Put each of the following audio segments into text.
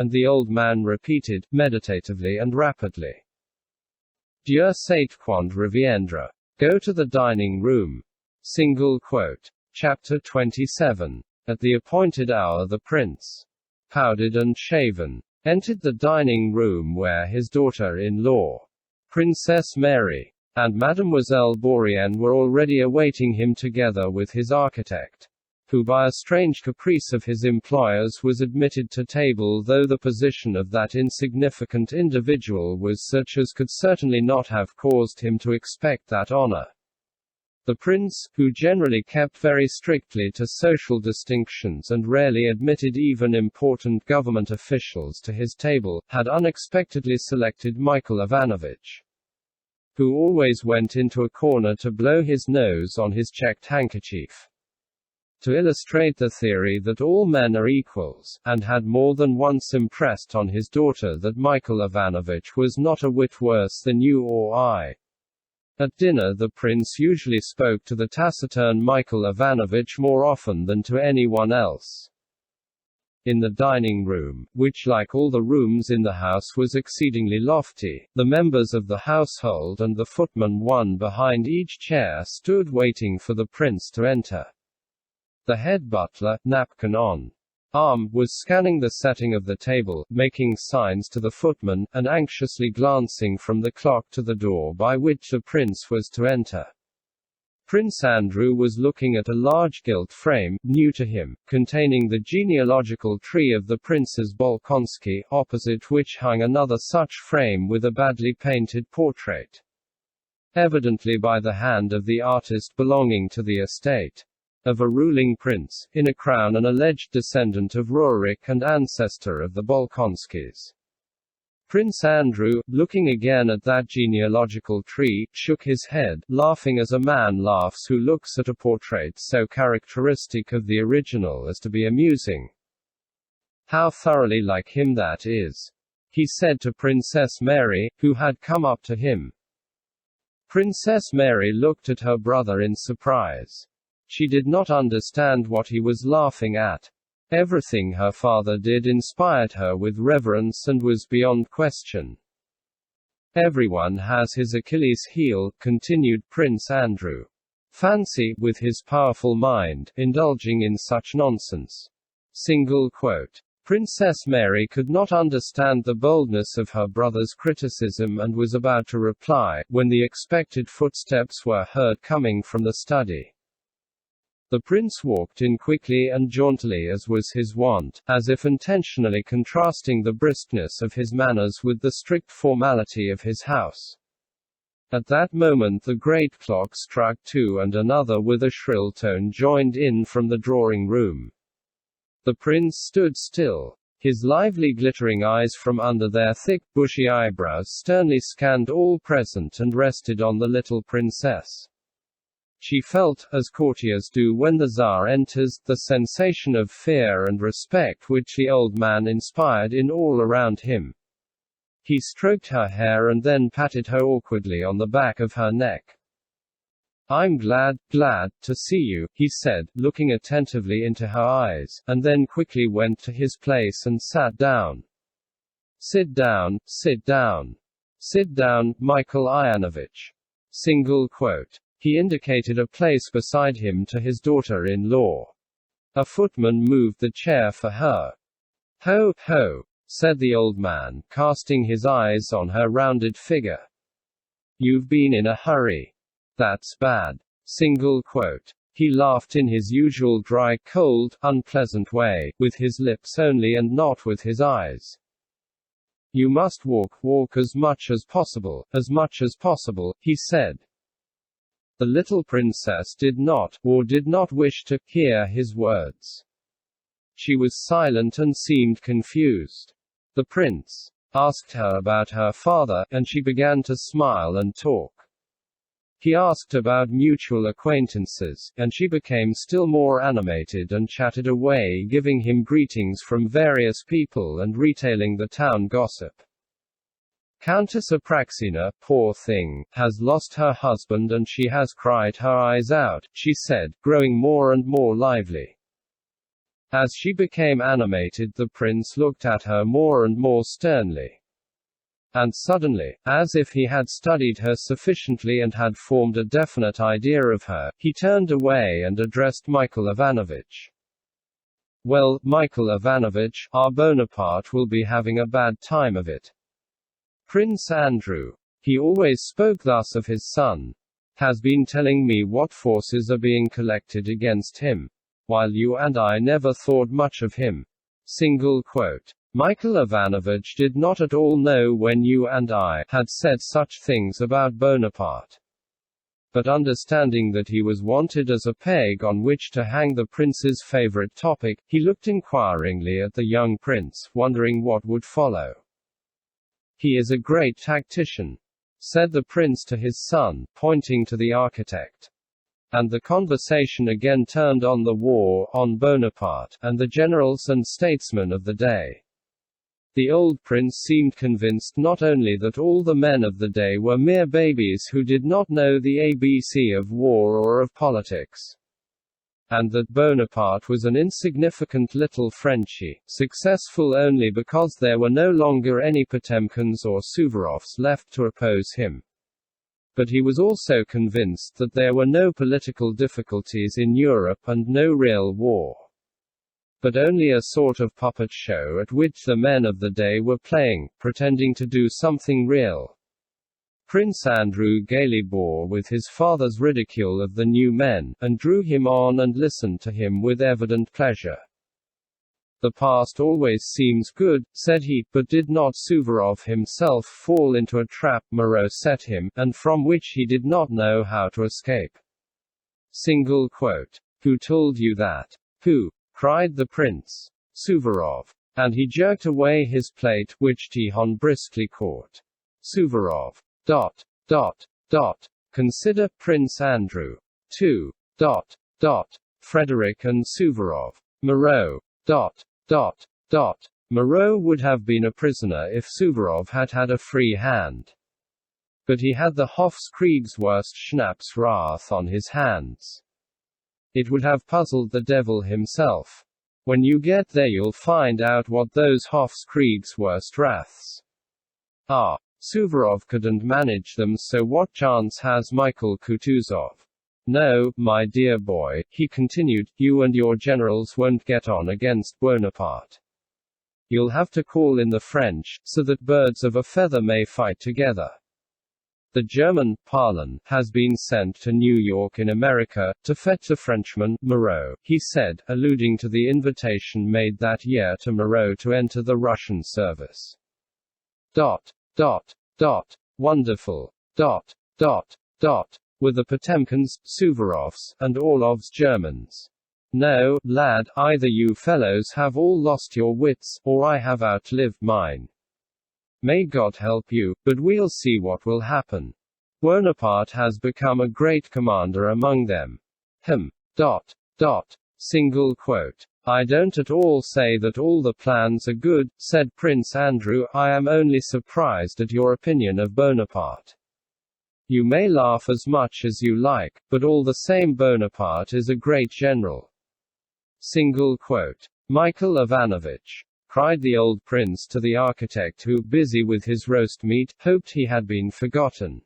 and the old man repeated, meditatively and rapidly. Dieu sait quand reviendra. Go to the dining room. Single quote. Chapter 27. At the appointed hour the prince, powdered and shaven, entered the dining room where his daughter-in-law, Princess Mary, and Mademoiselle Bourienne were already awaiting him together with his architect, who by a strange caprice of his employers was admitted to table, though the position of that insignificant individual was such as could certainly not have caused him to expect that honor. The prince, who generally kept very strictly to social distinctions and rarely admitted even important government officials to his table, had unexpectedly selected Michael Ivanovich, who always went into a corner to blow his nose on his checked handkerchief, to illustrate the theory that all men are equals, and had more than once impressed on his daughter that Michael Ivanovich was not a whit worse than you or I. At dinner the prince usually spoke to the taciturn Michael Ivanovich more often than to anyone else. In the dining room, which like all the rooms in the house was exceedingly lofty, the members of the household and the footman one behind each chair stood waiting for the prince to enter. The head butler, napkin on arm, was scanning the setting of the table, making signs to the footman, and anxiously glancing from the clock to the door by which the prince was to enter. Prince Andrew was looking at a large gilt frame, new to him, containing the genealogical tree of the Princes Bolkonsky, opposite which hung another such frame with a badly painted portrait, evidently by the hand of the artist belonging to the estate, of a ruling prince, in a crown, an alleged descendant of Rurik and ancestor of the Bolkonskys. Prince Andrew, looking again at that genealogical tree, shook his head, laughing as a man laughs who looks at a portrait so characteristic of the original as to be amusing. "How thoroughly like him that is," he said to Princess Mary, who had come up to him. Princess Mary looked at her brother in surprise. She did not understand what he was laughing at. Everything her father did inspired her with reverence and was beyond question. "Everyone has his Achilles heel," continued Prince Andrew. "Fancy, with his powerful mind, indulging in such nonsense." Single quote. Princess Mary could not understand the boldness of her brother's criticism and was about to reply, when the expected footsteps were heard coming from the study. The prince walked in quickly and jauntily as was his wont, as if intentionally contrasting the briskness of his manners with the strict formality of his house. At that moment the great clock struck 2 and another with a shrill tone joined in from the drawing-room. The prince stood still. His lively glittering eyes from under their thick, bushy eyebrows sternly scanned all present and rested on the little princess. She felt, as courtiers do when the Tsar enters, the sensation of fear and respect which the old man inspired in all around him. He stroked her hair and then patted her awkwardly on the back of her neck. "I'm glad to see you," he said, looking attentively into her eyes, and then quickly went to his place and sat down. Sit down, Michael Ivanovich." Single quote. He indicated a place beside him to his daughter-in-law. A footman moved the chair for her. "Ho, ho," said the old man, casting his eyes on her rounded figure. "You've been in a hurry. That's bad." Single quote. He laughed in his usual dry, cold, unpleasant way, with his lips only and not with his eyes. "You must walk as much as possible, he said. The little princess did not wish to hear his words. She was silent and seemed confused. The prince asked her about her father, and she began to smile and talk. He asked about mutual acquaintances, and she became still more animated and chatted away, giving him greetings from various people and retailing the town gossip. "Countess Apraxina, poor thing, has lost her husband and she has cried her eyes out," she said, growing more and more lively. As she became animated, the prince looked at her more and more sternly. And suddenly, as if he had studied her sufficiently and had formed a definite idea of her, he turned away and addressed Michael Ivanovich. Well, Michael Ivanovich, our Bonaparte will be having a bad time of it. Prince Andrew, he always spoke thus of his son, has been telling me what forces are being collected against him, while you and I never thought much of him. Single quote. Michael Ivanovich did not at all know when you and I had said such things about Bonaparte. But understanding that he was wanted as a peg on which to hang the prince's favorite topic, he looked inquiringly at the young prince, wondering what would follow. He is a great tactician, said the prince to his son, pointing to the architect. And the conversation again turned on the war, on Bonaparte, and the generals and statesmen of the day. The old prince seemed convinced not only that all the men of the day were mere babies who did not know the ABC of war or of politics, and that Bonaparte was an insignificant little Frenchie, successful only because there were no longer any Potemkins or Suvorovs left to oppose him. But he was also convinced that there were no political difficulties in Europe and no real war, but only a sort of puppet show at which the men of the day were playing, pretending to do something real. Prince Andrew gaily bore with his father's ridicule of the new men, and drew him on and listened to him with evident pleasure. The past always seems good, said he, but did not Suvorov himself fall into a trap Moreau set him, and from which he did not know how to escape? Single quote. Who told you that? Who? Cried the prince. Suvorov. And he jerked away his plate, which Tihon briskly caught. Suvorov. ... Consider Prince Andrew. 2. ... Frederick and Suvorov. Moreau. ... Moreau would have been a prisoner if Suvorov had had a free hand. But he had the Hofkriegswurst Schnapsrath on his hands. It would have puzzled the devil himself. When you get there you'll find out what those Hofkriegswurst Raths are. Suvorov couldn't manage them, so what chance has Michael Kutuzov? No, my dear boy, he continued, you and your generals won't get on against Bonaparte. You'll have to call in the French, so that birds of a feather may fight together. The German, Parlin, has been sent to New York in America, to fetch the Frenchman, Moreau, he said, alluding to the invitation made that year to Moreau to enter the Russian service. Wonderful. Were the Potemkins, Suvorovs, and Orlovs Germans? No, lad, either you fellows have all lost your wits, or I have outlived mine. May God help you, but we'll see what will happen. Bonaparte has become a great commander among them. Single quote. I don't at all say that all the plans are good, said Prince Andrew, I am only surprised at your opinion of Bonaparte. You may laugh as much as you like, but all the same Bonaparte is a great general. Single quote. Michael Ivanovich, cried the old prince to the architect who, busy with his roast meat, hoped he had been forgotten.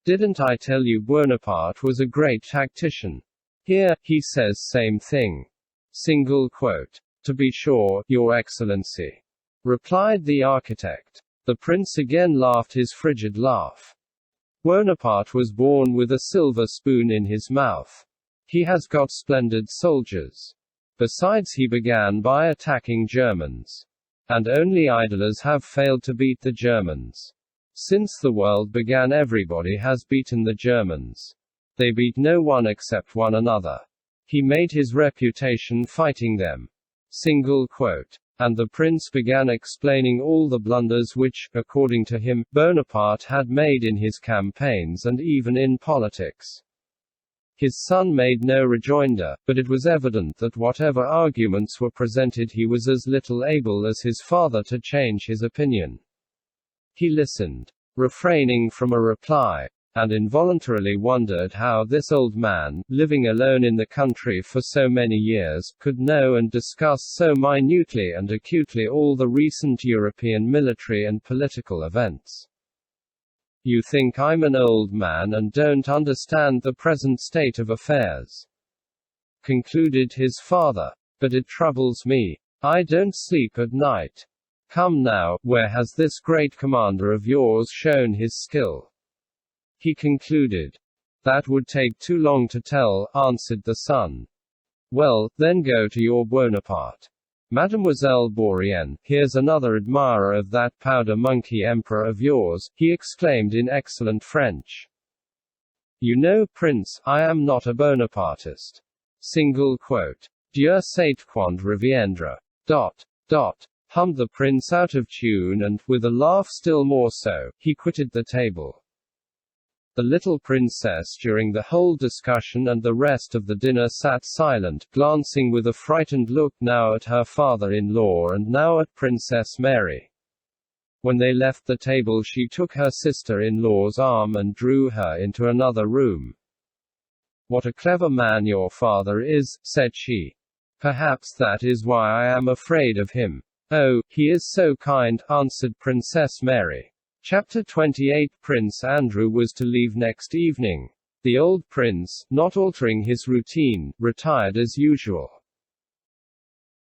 Didn't I tell you Bonaparte was a great tactician? Here, he says same thing. Single quote. To be sure, your excellency, replied the architect. The prince again laughed his frigid laugh. Bonaparte was born with a silver spoon in his mouth. He has got splendid soldiers. Besides, he began by attacking Germans. And only idlers have failed to beat the Germans. Since the world began, everybody has beaten the Germans. They beat no one except one another. He made his reputation fighting them. Single quote. And the prince began explaining all the blunders which, according to him, Bonaparte had made in his campaigns and even in politics. His son made no rejoinder, but it was evident that whatever arguments were presented he was as little able as his father to change his opinion. He listened, refraining from a reply. and involuntarily wondered how this old man, living alone in the country for so many years, could know and discuss so minutely and acutely all the recent European military and political events. You think I'm an old man and don't understand the present state of affairs, concluded his father. But it troubles me. I don't sleep at night. Come now, where has this great commander of yours shown his skill? He concluded. That would take too long to tell, answered the son. Well, then go to your Bonaparte. Mademoiselle Bourienne, here's another admirer of that powder monkey emperor of yours, he exclaimed in excellent French. You know, Prince, I am not a Bonapartist. Single quote. Dieu sait quand reviendra. Hummed the prince out of tune and, with a laugh still more so, he quitted the table. The little princess during the whole discussion and the rest of the dinner sat silent, glancing with a frightened look now at her father-in-law and now at Princess Mary. When they left the table she took her sister-in-law's arm and drew her into another room. What a clever man your father is, said she. Perhaps that is why I am afraid of him. Oh, he is so kind, answered Princess Mary. Chapter 28. Prince Andrew was to leave next evening. The old prince, not altering his routine, retired as usual.